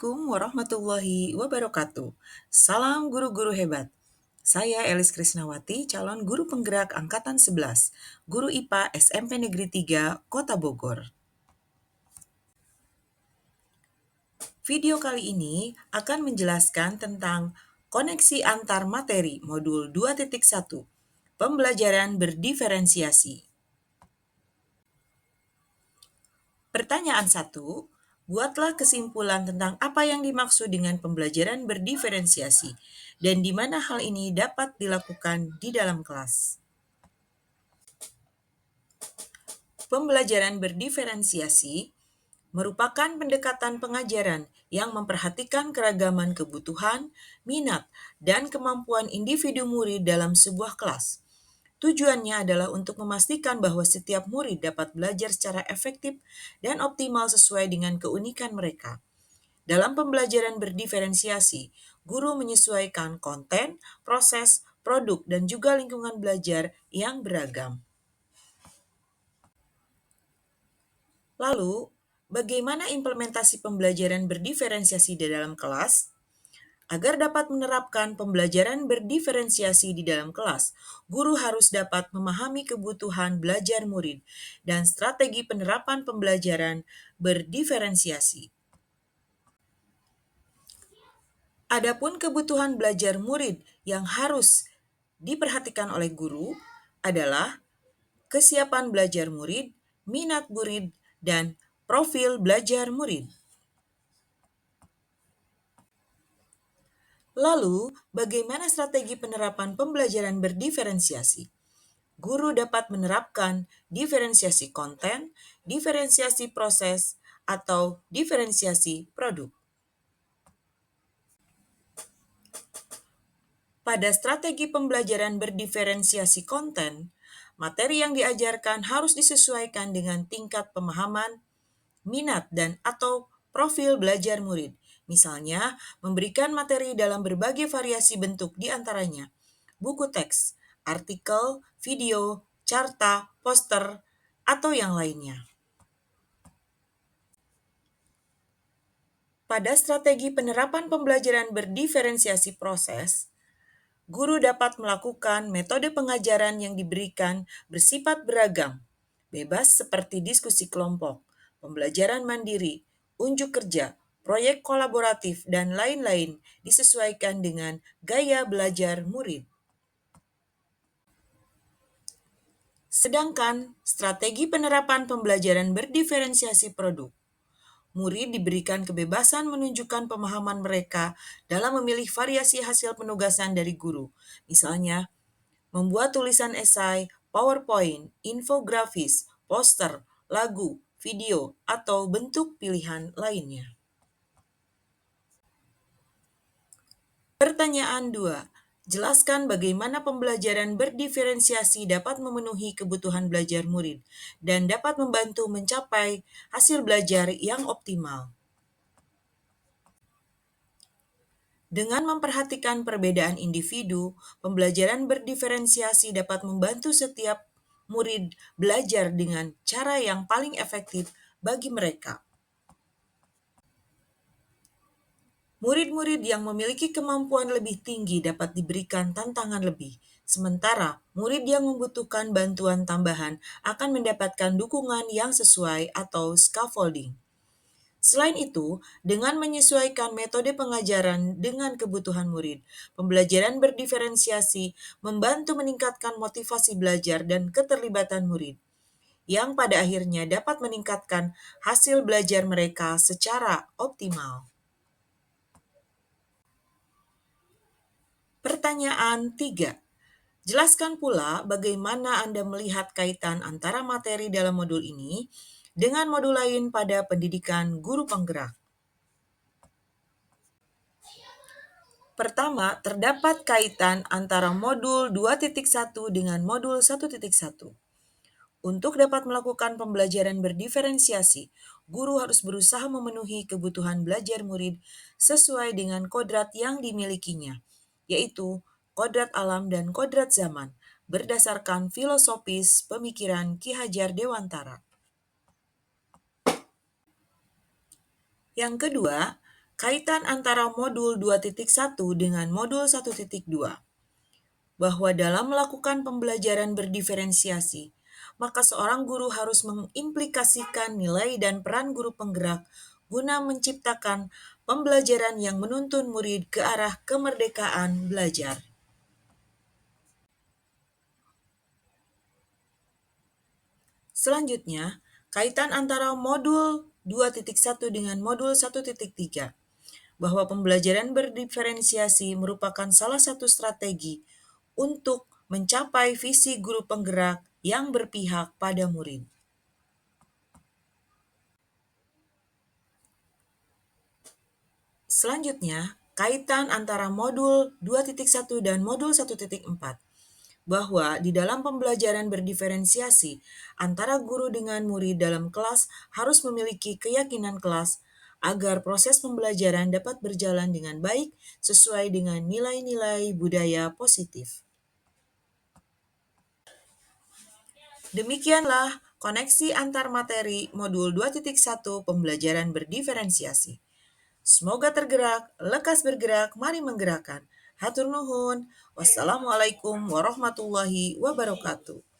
Assalamualaikum warahmatullahi wabarakatuh. Salam guru-guru hebat. Saya Elis Krisnawati, calon guru penggerak angkatan 11, guru IPA SMP Negeri 3, Kota Bogor. Video kali ini akan menjelaskan tentang koneksi antar materi modul 2.1, pembelajaran berdiferensiasi. Pertanyaan 1, buatlah kesimpulan tentang apa yang dimaksud dengan pembelajaran berdiferensiasi dan di mana hal ini dapat dilakukan di dalam kelas. Pembelajaran berdiferensiasi merupakan pendekatan pengajaran yang memperhatikan keragaman kebutuhan, minat, dan kemampuan individu murid dalam sebuah kelas. Tujuannya adalah untuk memastikan bahwa setiap murid dapat belajar secara efektif dan optimal sesuai dengan keunikan mereka. Dalam pembelajaran berdiferensiasi, guru menyesuaikan konten, proses, produk, dan juga lingkungan belajar yang beragam. Lalu, bagaimana implementasi pembelajaran berdiferensiasi di dalam kelas? Agar dapat menerapkan pembelajaran berdiferensiasi di dalam kelas, guru harus dapat memahami kebutuhan belajar murid dan strategi penerapan pembelajaran berdiferensiasi. Adapun kebutuhan belajar murid yang harus diperhatikan oleh guru adalah kesiapan belajar murid, minat murid, dan profil belajar murid. Lalu, bagaimana strategi penerapan pembelajaran berdiferensiasi? Guru dapat menerapkan diferensiasi konten, diferensiasi proses, atau diferensiasi produk. Pada strategi pembelajaran berdiferensiasi konten, materi yang diajarkan harus disesuaikan dengan tingkat pemahaman, minat, dan atau profil belajar murid. Misalnya, memberikan materi dalam berbagai variasi bentuk di antaranya buku teks, artikel, video, carta, poster, atau yang lainnya. Pada strategi penerapan pembelajaran berdiferensiasi proses, guru dapat melakukan metode pengajaran yang diberikan bersifat beragam, bebas seperti diskusi kelompok, pembelajaran mandiri, unjuk kerja, proyek kolaboratif, dan lain-lain disesuaikan dengan gaya belajar murid. Sedangkan strategi penerapan pembelajaran berdiferensiasi produk, murid diberikan kebebasan menunjukkan pemahaman mereka dalam memilih variasi hasil penugasan dari guru. Misalnya, membuat tulisan esai, PowerPoint, infografis, poster, lagu, video, atau bentuk pilihan lainnya. Pertanyaan 2. Jelaskan bagaimana pembelajaran berdiferensiasi dapat memenuhi kebutuhan belajar murid dan dapat membantu mencapai hasil belajar yang optimal. Dengan memperhatikan perbedaan individu, pembelajaran berdiferensiasi dapat membantu setiap murid belajar dengan cara yang paling efektif bagi mereka. Murid-murid yang memiliki kemampuan lebih tinggi dapat diberikan tantangan lebih, sementara murid yang membutuhkan bantuan tambahan akan mendapatkan dukungan yang sesuai atau scaffolding. Selain itu, dengan menyesuaikan metode pengajaran dengan kebutuhan murid, pembelajaran berdiferensiasi membantu meningkatkan motivasi belajar dan keterlibatan murid, yang pada akhirnya dapat meningkatkan hasil belajar mereka secara optimal. Pertanyaan 3. Jelaskan pula bagaimana Anda melihat kaitan antara materi dalam modul ini dengan modul lain pada pendidikan guru penggerak. Pertama, terdapat kaitan antara modul 2.1 dengan modul 1.1. Untuk dapat melakukan pembelajaran berdiferensiasi, guru harus berusaha memenuhi kebutuhan belajar murid sesuai dengan kodrat yang dimilikinya, yaitu kodrat alam dan kodrat zaman, berdasarkan filosofis pemikiran Ki Hajar Dewantara. Yang kedua, Kaitan antara modul 2.1 dengan modul 1.2, bahwa dalam melakukan pembelajaran berdiferensiasi, maka seorang guru harus mengimplikasikan nilai dan peran guru penggerak guna menciptakan pembelajaran yang menuntun murid ke arah kemerdekaan belajar. Selanjutnya, kaitan antara modul 2.1 dengan modul 1.3, bahwa pembelajaran berdiferensiasi merupakan salah satu strategi untuk mencapai visi guru penggerak yang berpihak pada murid. Selanjutnya, kaitan antara modul 2.1 dan modul 1.4, bahwa di dalam pembelajaran berdiferensiasi antara guru dengan murid dalam kelas harus memiliki keyakinan kelas agar proses pembelajaran dapat berjalan dengan baik sesuai dengan nilai-nilai budaya positif. Demikianlah koneksi antar materi modul 2.1 pembelajaran berdiferensiasi. Semoga tergerak, lekas bergerak, mari menggerakkan. Hatur nuhun. Wassalamualaikum warahmatullahi wabarakatuh.